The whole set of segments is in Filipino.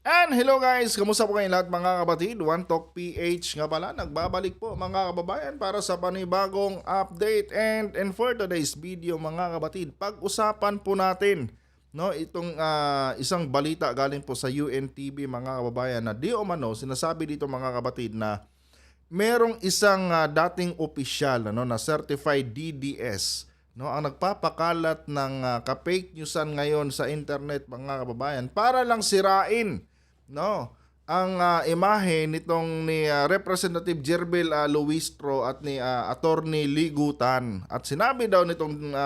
And hello guys, kamusta po kayong lahat mga kapatid? One Talk PH nga pala, nagbabalik po mga kababayan para sa panibagong update and for today's video mga kapatid, pag-usapan po natin itong isang balita galing po sa UNTV mga kababayan na di umano sinasabi dito mga kapatid na merong isang dating opisyal na certified DDS ang nagpapakalat ng ka-fake newsan ngayon sa internet mga kababayan para lang sirain ang imahe nitong ni Representative Jerbel Luistro at ni Attorney Ligutan. At sinabi daw nitong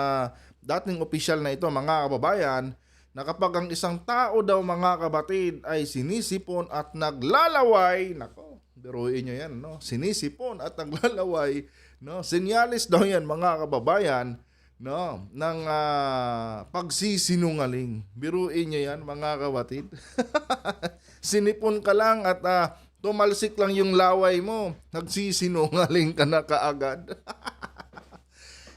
dating opisyal na ito mga kababayan na kapag ang isang tao daw mga kabatid ay sinisipon at naglalaway, biruin nyo yan, sinisipon at naglalaway, senyalis daw yan mga kababayan, ng pagsisinungaling. Biruin nyo yan mga kabatid. Sinipon ka lang at tumalsik lang yung laway mo, nagsisinungaling ka na kaagad.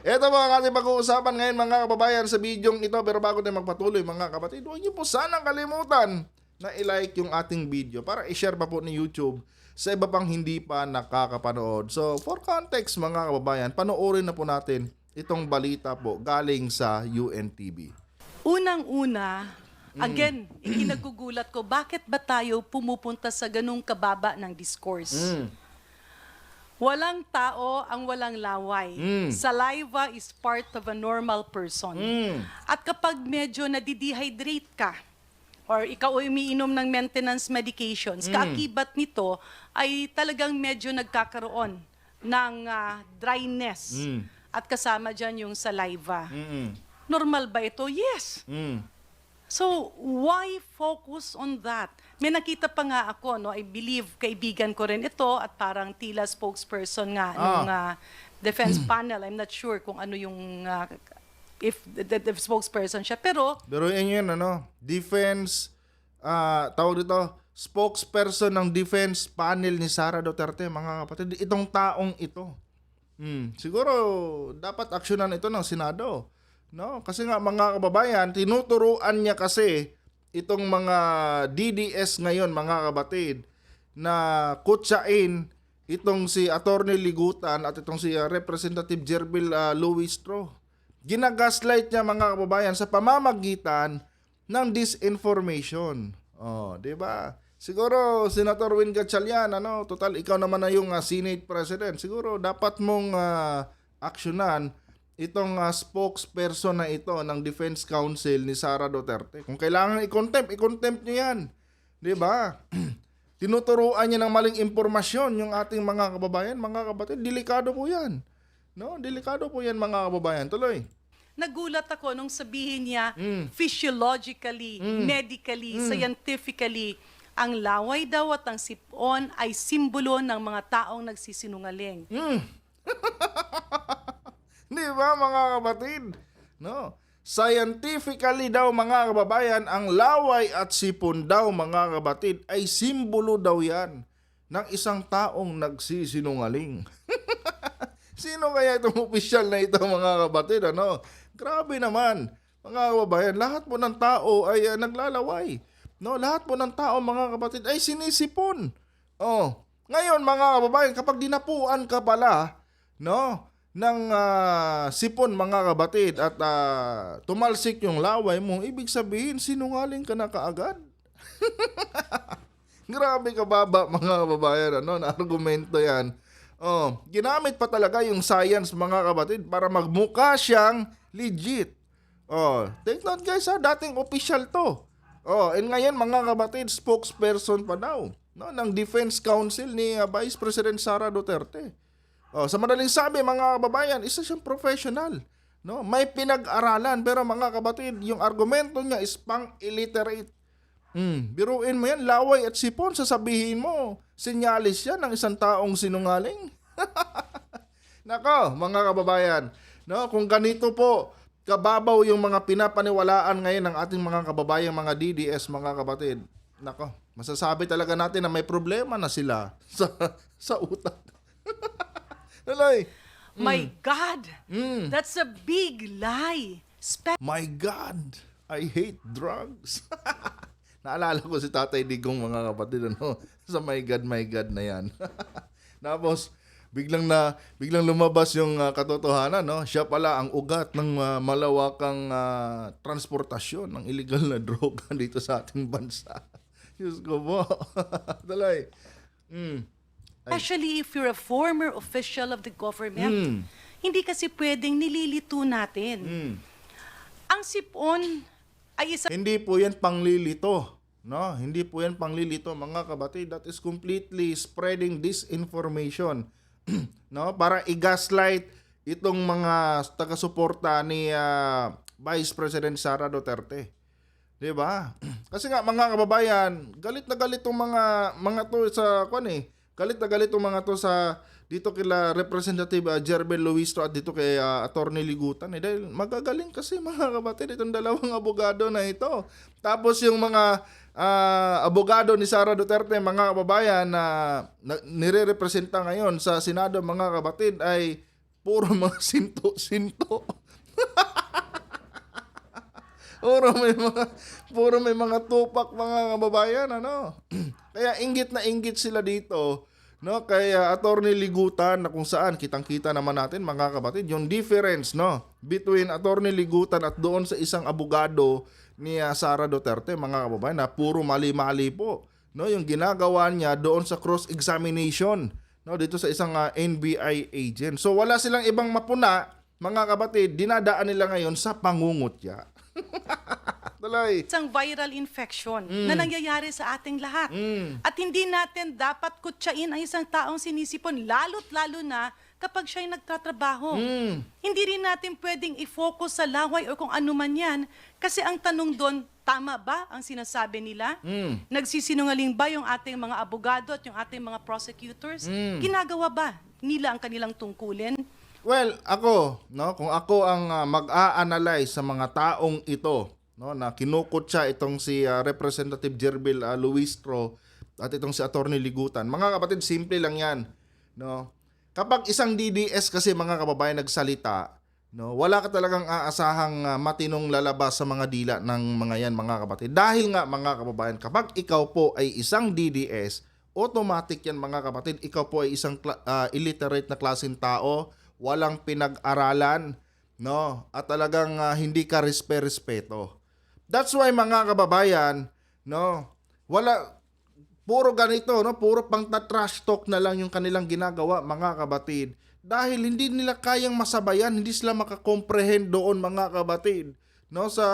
Ito po ang ating pag-uusapan ngayon mga kababayan sa bidyong ito. Pero bago tayo magpatuloy mga kapatid, huwag niyo po sanang kalimutan na i-like yung ating video para i-share pa po ni YouTube sa iba pang hindi pa nakakapanood. So for context mga kababayan, panoorin na po natin itong balita po galing sa UNTV. Unang-una, again, ikinagugulat ko, bakit ba tayo pumupunta sa ganung kababa ng discourse? Walang tao ang walang laway. Saliva is part of a normal person. At kapag medyo nadidehydrate ka, or ikaw ay umiinom ng maintenance medications, kaakibat nito ay talagang medyo nagkakaroon ng dryness. At kasama dyan yung saliva. Normal ba ito? Yes. So, why focus on that? May nakita pa nga ako, I believe, kaibigan ko rin ito at parang tila spokesperson nga ng defense panel. I'm not sure kung ano yung, if the spokesperson siya. Pero yun, defense, tawag dito, spokesperson ng defense panel ni Sara Duterte, mga kapatid. Itong taong ito. Siguro, dapat aksyonan ito ng Senado. Kasi nga mga kababayan, tinuturuan niya kasi itong mga DDS ngayon mga kabatid na kutsain itong si Attorney Ligutan at itong si Representative Jerbel Luistro. Ginagaslight niya mga kababayan sa pamamagitan ng disinformation. Di ba? Siguro, Senator Win Gatchalian, total ikaw naman na yung Senate President. Siguro dapat mong aksyonan itong spokesperson na ito ng Defense Council ni Sara Duterte. Kung kailangan i-contempt niyo yan. Di ba? Tinuturuan niya ng maling impormasyon yung ating mga kababayan, mga kapatid. Delikado po yan. Delikado po yan mga kababayan. Tuloy. nagulat ako nung sabihin niya, physiologically, medically, scientifically, ang laway daw at ang sipon ay simbolo ng mga taong nagsisinungaling. Di ba mga kapatid? Scientifically daw mga kababayan, ang laway at sipon daw mga kapatid ay simbolo daw yan ng isang taong nagsisinungaling. Sino kaya itong opisyal na ito mga kapatid? Grabe naman mga kababayan, lahat po ng tao ay naglalaway. Lahat po ng tao mga kapatid ay sinisipon. Ngayon mga kababayan, kapag dinapuan ka pala ng sipon mga kapatid at tumalsik yung laway mo, ibig sabihin sinungaling ka na kaagad. Grabe kababa mga kababayan, na argumento yan. Ginamit pa talaga yung science mga kapatid para magmukha siyang legit. Take note guys, dating official to. And ngayon mga kapatid, spokesperson pa daw ng Defense Council ni Vice President Sara Duterte. Sa madaling sabi mga kababayan, isa siyang professional. May pinag-aralan pero mga kapatid, yung argumento niya is pang-illiterate. Biruin mo yan, laway at sipon, sasabihin mo, senyalis yan ng isang taong sinungaling. Nako mga kababayan, kung ganito po kababaw yung mga pinapaniwalaan ngayon ng ating mga kababayang mga DDS mga kapatid, nako, masasabi talaga natin na may problema na sila sa utak. Nalay. My God! That's a big lie. My God! I hate drugs. Naalala ko si Tatay Digong, mga kapatid, ano, sa My God na yan. Tapos, biglang lumabas yung katotohanan, no? Siya pala ang ugat ng malawakang transportasyon ng illegal na droga dito sa ating bansa. Diyos ko po. Talay. Especially if you're a former official of the government. Hindi kasi pwedeng nililito natin. Ang sipon ay isa Hindi po yan panglilito. No, hindi po yan panglilito, mga kabatid. That is completely spreading disinformation. No, para i-gaslight itong mga taga-suporta ni Vice President Sara Duterte. 'Di ba? Kasi nga, mga kababayan, galit na galit tong mga to sa galit na galit tong mga to sa dito kila Representative Jerbel Luistro at dito kay Attorney Ligutan, dahil magagaling kasi, mga kapatid, itong dalawang abogado na ito. Tapos yung mga abogado ni Sara Duterte, mga kababayan, na nire-representa ngayon sa Senado, mga kapatid, ay puro mga sinto-sinto. Puro may mga tupak, mga kababayan, ano. Kaya inggit na inggit sila dito, no, kaya Attorney Ligutan, na kung saan kitang-kita naman natin, mga kapatid, yung difference, no, between Attorney Ligutan at doon sa isang abogado ni Sara Duterte, mga kababayan, na puro mali-mali po, no, yung ginagawa niya doon sa cross-examination, no, dito sa isang NBI agent. So wala silang ibang mapuna, mga kapatid, dinadaan nila ngayon sa pangungutya. Talay. isang viral infection na nangyayari sa ating lahat. At hindi natin dapat kutsain ang isang taong sinisipon, lalo't-lalo na kapag siya'y nagtatrabaho. Hindi rin natin pwedeng i-focus sa laway o kung ano man yan, kasi ang tanong doon, tama ba ang sinasabi nila? Nagsisinungaling ba yung ating mga abogado at yung ating mga prosecutors? Ginagawa ba nila ang kanilang tungkulin? Well, ako, no, kung ako ang mag-a-analyze sa mga taong ito, no, na kinukutsa itong si Representative Jerbel Luistro at itong si Attorney Ligutan. Mga kapatid, simple lang 'yan, no. Kapag isang DDS kasi, mga kababayan, nagsalita, no, wala ka talagang aasahang matinong lalabas sa mga dila ng mga 'yan, mga kapatid. Dahil nga, mga kababayan, kapag ikaw po ay isang DDS, automatic 'yan, mga kapatid. Ikaw po ay isang illiterate na klaseng tao, walang pinag-aralan, no, at talagang hindi ka respeto. That's why, mga kababayan, no, puro ganito, no, puro pang trash talk na lang yung kanilang ginagawa, mga kabatid, dahil hindi nila kayang masabayan, hindi sila makakomprehend doon, mga kabatid, no, sa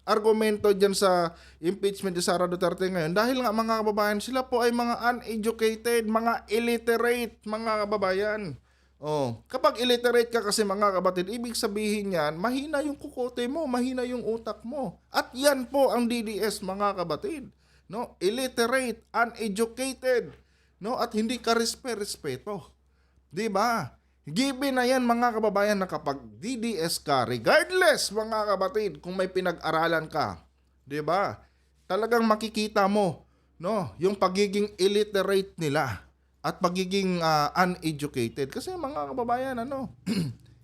argumento diyan sa impeachment ni Sara Duterte ngayon, dahil nga, mga kababayan, sila po ay mga uneducated, mga illiterate, mga kababayan. Kapag illiterate ka kasi, mga kabatid, ibig sabihin yan, mahina yung kukote mo, mahina yung utak mo. At yan po ang DDS, mga kabatid. No, illiterate, uneducated, no, at hindi ka respeto. 'Di ba? Given na yan, mga kababayan, na kapag DDS ka, regardless, mga kabatid, kung may pinag-aralan ka, 'di ba? Talagang makikita mo, no, yung pagiging illiterate nila at pagiging uneducated. Kasi, mga kababayan, ano,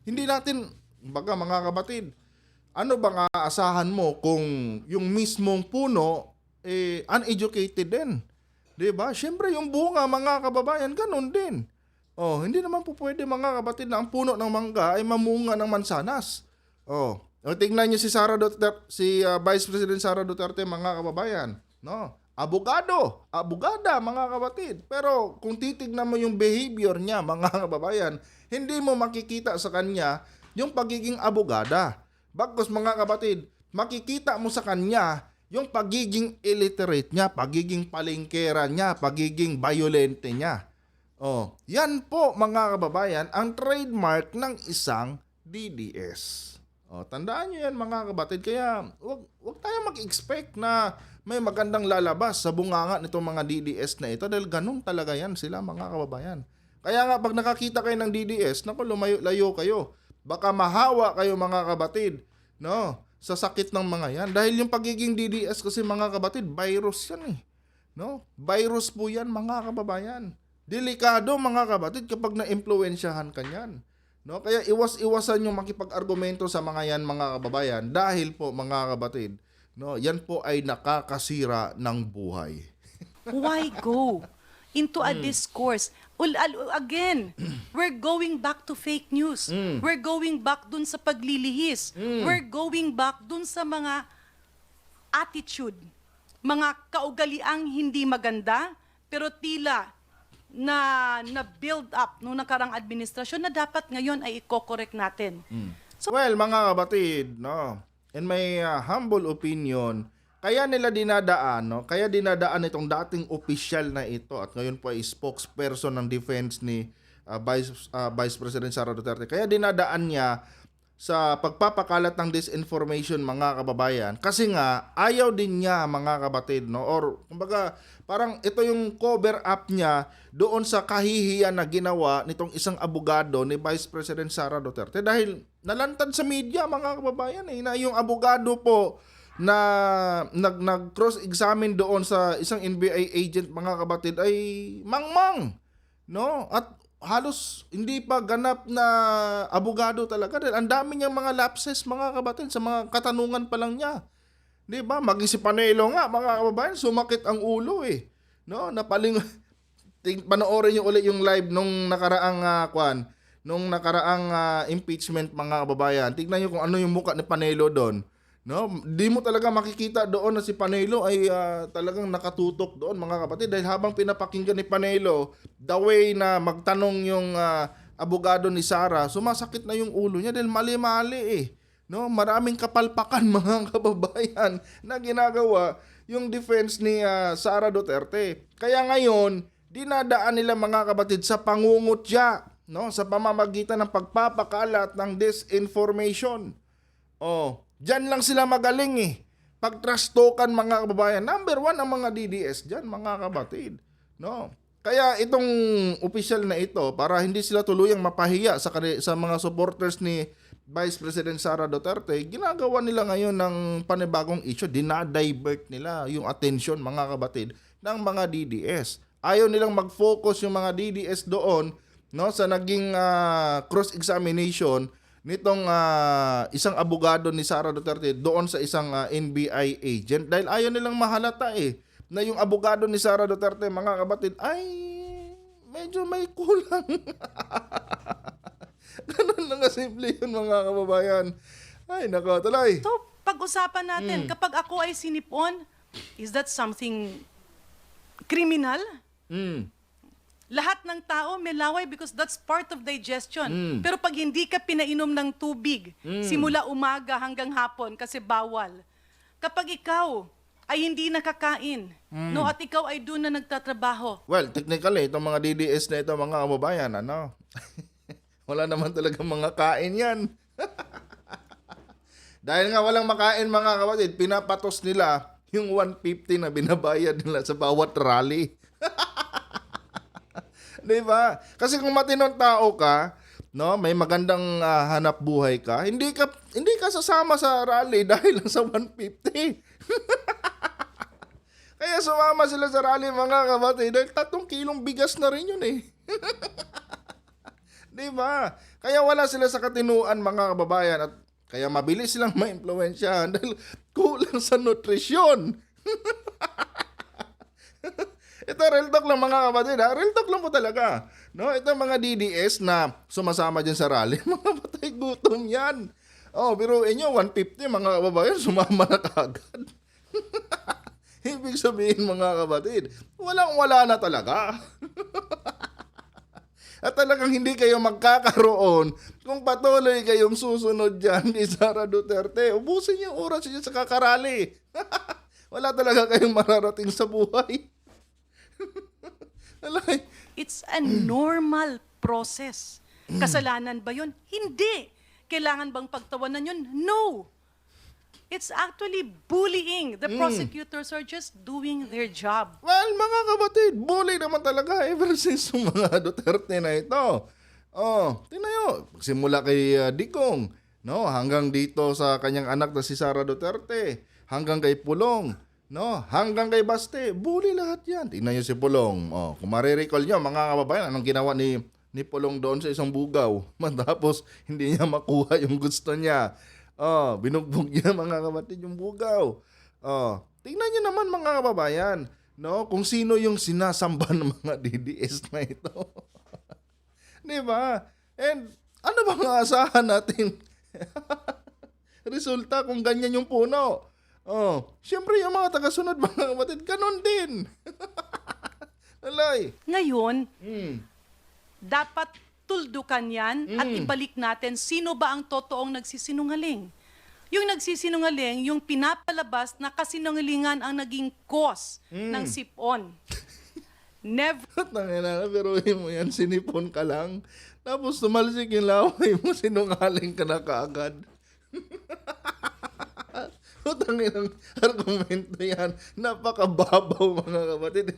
hindi natin, mga kabatid, ano bang aasahan mo kung yung mismong puno uneducated din? 'Di ba? Syempre yung bunga, mga kababayan, ganun din. Hindi naman po pwede, mga kabatid, na ang puno ng mangga ay mamunga ng mansanas. Tingnan niyo si Vice President Sara Duterte, mga kababayan, no? Abogada, mga kabatid. Pero kung titignan mo yung behavior niya, mga kababayan, hindi mo makikita sa kanya yung pagiging abogada. Bagkus, mga kabatid, makikita mo sa kanya yung pagiging illiterate niya, pagiging palengkera niya, pagiging violente niya. Yan po, mga kababayan, ang trademark ng isang DDS. Tandaan niyo yan, mga kabatid. Kaya wag tayo mag-expect na may magandang lalabas sa bunganga nitong mga DDS na ito, dahil ganun talaga yan sila, mga kababayan. Kaya nga, pag nakakita kayo ng DDS, naku, lumayo-layo kayo. Baka mahawa kayo, mga kabatid, no, sa sakit ng mga yan. Dahil yung pagiging DDS kasi, mga kabatid, virus yan, no? Virus po yan, mga kababayan. Delikado, mga kabatid, kapag na-impluwensyahan ka yan. No? Kaya iwas-iwasan yung makipag-argumento sa mga yan, mga kababayan, dahil po, mga kabatid, no, yan po ay nakakasira ng buhay. Why go into a discourse? Again, we're going back to fake news. We're going back dun sa paglilihis. We're going back dun sa mga attitude, mga kaugaliang hindi maganda, pero tila na build up nung nakarang administrasyon na dapat ngayon ay i-correct natin. Well, mga kapatid, no, in my humble opinion, kaya nila dinadaan, no, kaya dinadaan itong dating opisyal na ito at ngayon po ay spokesperson ng defense ni Vice President Sara Duterte. Kaya dinadaan niya sa pagpapakalat ng disinformation, mga kababayan, kasi nga ayaw din niya, mga kapatid, no, or kumbaga parang ito yung cover up niya doon sa kahihiyan na ginawa nitong isang abogado ni Vice President Sara Duterte dahil nalantad sa media, mga kababayan, na yung abogado po na nag-cross-examine doon sa isang NBI agent, mga kapatid, ay mangmang, no, at halos hindi pa ganap na abogado talaga dahil ang dami niyang mga lapses, mga kapatid, sa mga katanungan pa lang niya. 'Di ba? Maging si Panelo nga, mga kababayan, sumakit ang ulo no, napaling panoorin niyo ulit yung live nung nakaraang impeachment, mga kababayan. Tingnan niyo kung ano yung mukha ni Panelo doon. No, di mo talaga makikita doon na si Panelo ay talagang nakatutok doon, mga kapatid, dahil habang pinapakinggan ni Panelo the way na magtanong yung abogado ni Sara, sumasakit na yung ulo niya dahil mali-mali no, maraming kapalpakan, mga kababayan, na ginagawa yung defense ni Sara Duterte. Kaya ngayon dinadaan nila, mga kapatid, sa pangungutya, no, sa pamamagitan ng pagpapakalat ng disinformation. Diyan lang sila magaling pag-trash-talkan, mga kababayan. Number 1 ang mga DDS diyan, mga kapatid. No? Kaya itong opisyal na ito, para hindi sila tuluyang mapahiya sa mga supporters ni Vice President Sara Duterte, ginagawa nila ngayon ng panibagong issue. Dinadivert nila yung attention, mga kapatid, ng mga DDS. Ayaw nilang mag-focus yung mga DDS doon, no, sa naging cross-examination nitong isang abogado ni Sara Duterte doon sa isang NBI agent, dahil ayaw nilang mahalata na yung abogado ni Sara Duterte, mga kapatid, ay medyo may kulang. Ganun lang kasimple yun, mga kababayan. Ay, nako, tuloy. So, pag-usapan natin, kapag ako ay sinipon, is that something criminal? Lahat ng tao may laway because that's part of digestion. Pero pag hindi ka pinainom ng tubig, simula umaga hanggang hapon, kasi bawal. Kapag ikaw ay hindi nakakain, no, at ikaw ay doon na nagtatrabaho. Well, technically, itong mga DDS na ito, mga kababayan, wala naman talagang mga kain yan. Dahil nga walang makain, mga kapatid, pinapatos nila yung 150 na binabayad nila sa bawat rally. Diba? Kasi kung matinong tao ka, no, may magandang hanap buhay ka, hindi ka sasama sa rally dahil lang sa 150. Kaya sumama sila sa rally, mga kapatid, dahil 3 kilong bigas na rin yun Diba? Kaya wala sila sa katinuan, mga kababayan, at kaya mabilis silang maimpluwensyahan dahil kulang sa nutrisyon. Ito, real talk lang, mga kapatid, real talk lang po talaga. No, ito mga DDS na sumasama dyan sa rally, mga patay gutom yan. Pero inyo, 150, mga kababayan, sumama na kagad. Ibig sabihin, mga kapatid, wala na talaga. At talagang hindi kayo magkakaroon kung patuloy kayong susunod dyan ni Sara Duterte. Ubusin yung oras niyo sa kakarali. Wala talaga kayong mararating sa buhay. It's a normal process. Kasalanan ba yun? Hindi. Kailangan bang pagtawanan yun? No. It's actually bullying. The prosecutors are just doing their job. Well, mga kapatid, bully naman talaga ever since yung mga Duterte na ito. Tingnan nyo, simula kay Digong, no, hanggang dito sa kanyang anak na si Sara Duterte, hanggang kay Pulong, no, hanggang kay Baste, bully lahat yan. Tingnan nyo si Pulong. Kung marirecall nyo, mga kababayan, anong ginawa ni Pulong doon sa isang bugaw? Matapos hindi niya makuha yung gusto niya. Binugbog niya, mga kapatid, yung bugaw. Tingnan niyo naman mga kababayan, no? Kung sino yung sinasamba ng mga DDS na ito. 'Di ba? And ano bang aasahan natin? Resulta kung ganyan yung puno. Siyempre yung mga tagasunod mga kapatid, ganun din. Alay. Ngayon, Mm. dapat tuldukan yan at ibalik natin sino ba ang totoong nagsisinungaling. Yung nagsisinungaling, yung pinapalabas na kasinungalingan ang naging cause ng sipon. Never Tangina na, pero mo yan, sinipon ka lang. Tapos tumalsik yung laway mo, sinungaling ka na kaagad. Utangin ang argumento yan. Napakababaw mga kapatid.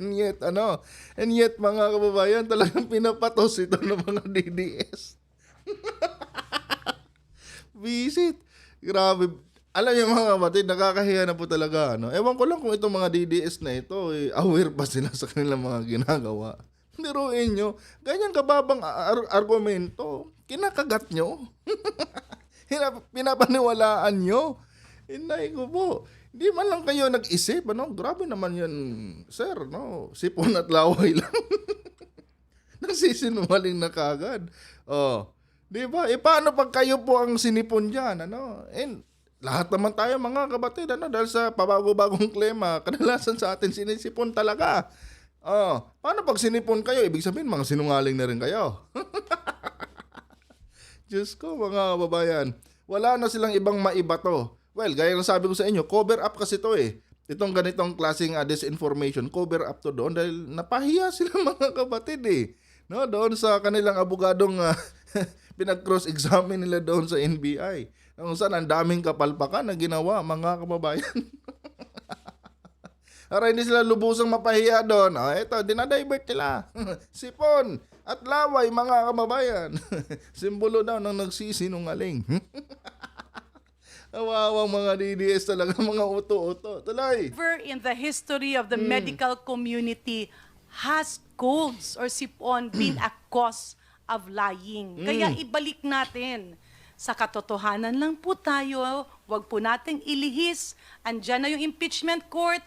And yet mga kababayan, talagang pinapatos ito ng mga DDS. Visit. Grabe. Alam niyo mga kapatid, nakakahiya na po talaga. Ewan ko lang kung itong mga DDS na ito, aware pa sila sa kanilang mga ginagawa. Niruin nyo, ganyan kababang argumento, kinakagat nyo. Pinapaniwalaan nyo. Hinay ko po. Hindi man lang kayo nag-isip, Grabe naman yan, sir, Sipon at laway lang. Nagsisinungaling na kagad. Di ba? Paano pag kayo po ang sinipon dyan, And lahat naman tayo mga kapatid, dahil sa pabago-bagong klema, kadalasan sa atin sinisipon talaga. Paano pag sinipon kayo? Ibig sabihin, mga sinungaling na rin kayo. Diyos ko, mga kababayan. Wala na silang ibang maibato. Well, gaya ng sabi ko sa inyo, cover up kasi to eh. Itong ganitong klaseng disinformation, cover up to doon dahil napahiya sila mga kapatid eh. Doon sa kanilang abogadong pinag-cross-examine nila doon sa NBI. Kung saan ang daming kapalpakan na ginawa mga kababayan. Para hindi sila lubusang mapahiya doon. Ito, dinadivert nila. Sipon at laway mga kababayan. Simbolo daw ng nagsisinungaling. Awawang mga DDS talaga, mga uto-uto. Tuloy. Never in the history of the medical community has colds or sipon been a cause of lying. Kaya ibalik natin. Sa katotohanan lang po tayo, wag po nating ilihis. Andyan na yung impeachment court.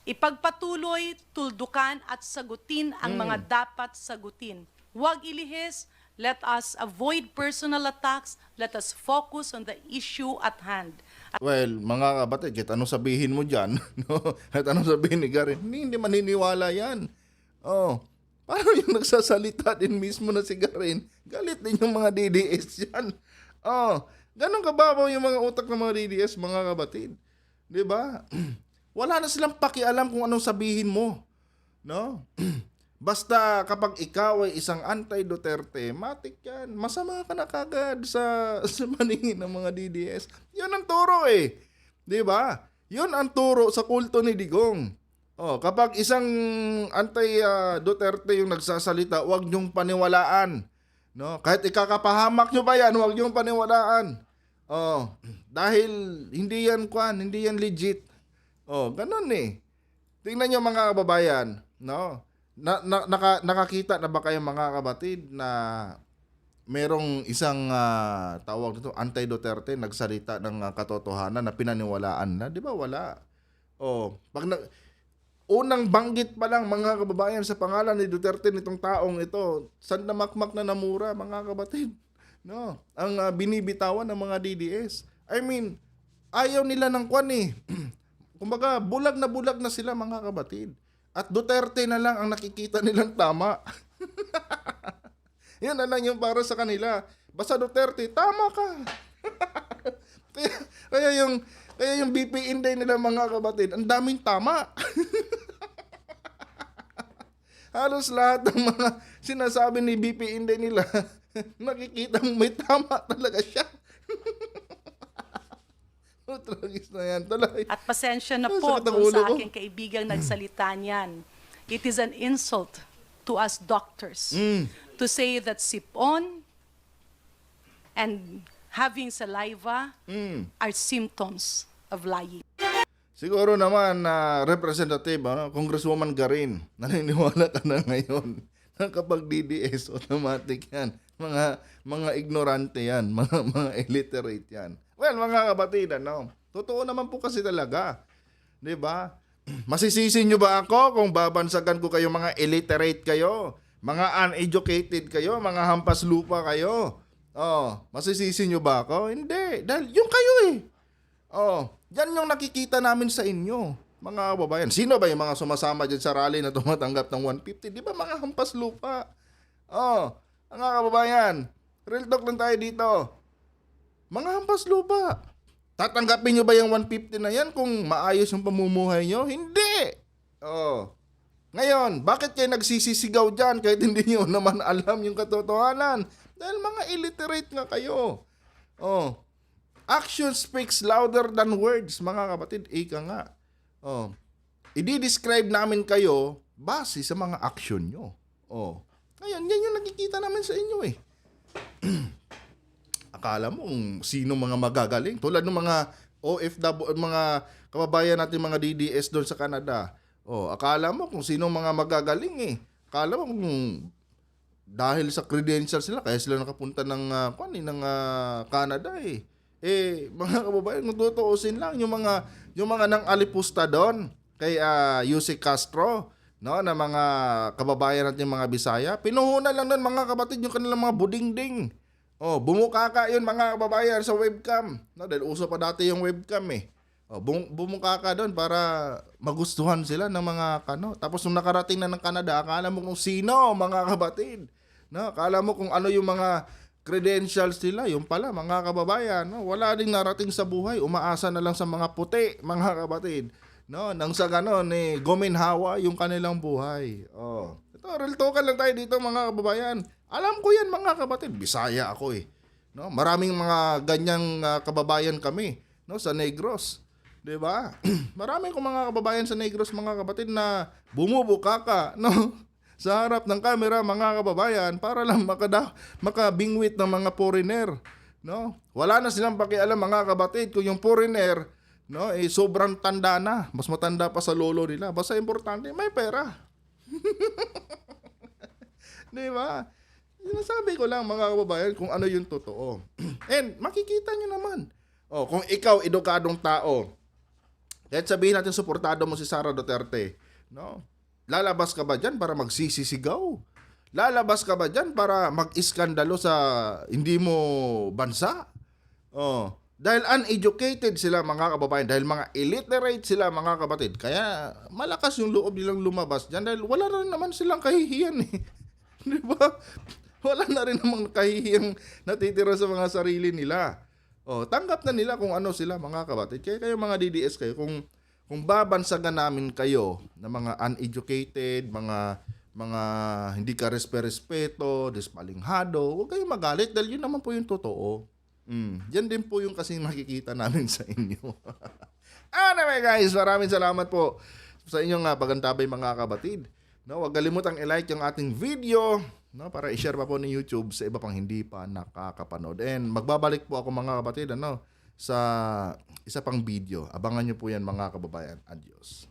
Ipagpatuloy, tuldukan at sagutin ang mga dapat sagutin. Wag ilihis. Let us avoid personal attacks. Let us focus on the issue at hand. Well, mga kapatid, kahit anong sabihin mo dyan, kahit anong sabihin ni Garin, hindi maniniwala yan. Paano yung nagsasalita din mismo na si Garin? Galit din yung mga DDS yan. Ganun kababaw yung mga utak ng mga DDS, mga kapatid. Di ba? Wala na silang pakialam kung anong sabihin mo. Basta kapag ikaw ay isang anti-Duterte, matik yan. Masama ka na kagad sa paningin ng mga DDS. Yun ang turo eh. Di ba? Yun ang turo sa kulto ni Digong. Kapag isang anti-Duterte yung nagsasalita, huwag niyong paniwalaan. Kahit ikakapahamak nyo ba yan, huwag niyong paniwalaan. Dahil hindi yan legit. Ganun eh. Tingnan nyo mga kababayan, nakakita na ba kayo mga kapatid na merong isang tawag dito, anti-Duterte nagsalita ng katotohanan na pinaniwalaan na? Di ba wala? Unang banggit pa lang mga kababayan sa pangalan ni Duterte nitong taong ito, sandamakmak na namura mga kapatid. Ang binibitawan ng mga DDS. I mean, ayaw nila ng kwan eh. Kumbaga, bulag na sila mga kapatid. At Duterte na lang ang nakikita nilang tama. Yan na lang yung para sa kanila. Basta Duterte, tama ka. kaya yung BP Inday nila mga kapatid, ang daming tama. Halos lahat ng mga sinasabi ni BP Inday nila, nakikita mo may tama talaga siya. Tragis na yan. Talay. At pasensya na po kung sa aking kaibigang nagsalita niyan. It is an insult to us doctors to say that sipon and having saliva are symptoms of lying. Siguro naman na representative, Congresswoman Garin, naniniwala ka na ngayon na kapag DDS, automatic yan. Mga ignorante yan, mga illiterate yan. Well, mga kapatid, totoo naman po kasi talaga. 'Di ba? Masisisi nyo ba ako kung babansagan ko kayo, mga illiterate kayo, mga uneducated kayo, mga hampas lupa kayo? Oh, masisisi nyo ba ako? Hindi, dahil yung kayo eh. Oh, yan yung nakikita namin sa inyo, mga kababayan. Sino ba yung mga sumasama dyan sa rally na tumatanggap ng 150? Di ba mga hampas lupa? Oh, mga kababayan, real talk lang tayo dito. Mga hampas lupa. Tatanggapin nyo ba yung 150 na yan kung maayos yung pamumuhay nyo? Hindi! Oh. Ngayon, bakit kayo nagsisisigaw dyan kahit hindi nyo naman alam yung katotohanan? Dahil mga illiterate nga kayo. Oh. Action speaks louder than words, mga kapatid. Ika nga. Oh. I-describe namin kayo base sa mga action nyo. Oh. Ngayon, yan yung nakikita namin sa inyo eh. Akala mo kung sino mga magagaling. Tulad ng mga OFW, mga kababayan natin, mga DDS doon sa Canada. Oh, akala mo kung sino mga magagaling eh. Akala mo kung dahil sa credentials nila kaya sila nakapunta ng Canada eh. Eh, mga kababayan, kung tutuusin lang yung mga nang alipusta doon kay Yusek Castro, no, na mga kababayan natin mga Bisaya, pinuhunan lang nun mga kapatid yung kanilang mga budingding. Oh, bumukaka yun mga kababayan sa webcam. No, dahil uso pa dati yung webcam eh. Oh, bumukaka doon para magustuhan sila ng mga kano. Tapos nung nakarating na ng Canada, akala mo kung sino mga kapatid. No, akala mo kung ano yung mga credentials nila. Yung pala mga kababayan, no, wala ding narating sa buhay. Umaasa na lang sa mga puti, mga kapatid. No, nang sa ganon guminhawa yung kanilang buhay. Oh. Ito, real talk lang tayo dito mga kababayan. Alam ko yan mga kapatid, Bisaya ako eh. No, maraming mga ganyang kababayan kami, no, sa Negros. 'Di ba? Maraming kong mga kababayan sa Negros mga kapatid na bumubukaka, no, sa harap ng camera mga kababayan para lang makabingwit ng mga foreigner, no? Wala na silang pakialam mga kapatid kung yung foreigner, no, sobrang tanda na, mas matanda pa sa lolo nila. Basta importante may pera. 'Di ba? Sinasabi ko lang mga kababayan kung ano yung totoo. And makikita nyo naman. Oh, kung ikaw edukadong tao, kahit sabihin natin suportado mo si Sara Duterte, no? Lalabas ka ba dyan para magsisisigaw? Lalabas ka ba dyan para mag-iskandalo sa hindi mo bansa? Oh, dahil uneducated sila mga kababayan, dahil mga illiterate sila mga kapatid. Kaya malakas yung loob nilang lumabas dyan dahil wala rin naman silang kahihiyan eh. 'Di ba? Wala na rin namang kahihiyang natitira sa mga sarili nila. Oh, tanggap na nila kung ano sila mga kapatid. Kaya kayo mga DDS kayo, kung babansagan namin kayo na mga uneducated, mga hindi ka respeto, dispalinghado, huwag kayong magalit dahil yun naman po yung totoo. Yan din po yung kasi makikita namin sa inyo. Anyway guys, maraming salamat po sa inyong pagantabay mga kapatid. No, huwag kalimutang i-like yung ating video, no, para i-share pa po ni YouTube sa iba pang hindi pa nakakapanood. And magbabalik po ako mga kapatid sa isa pang video. Abangan nyo po yan mga kababayan. Adios.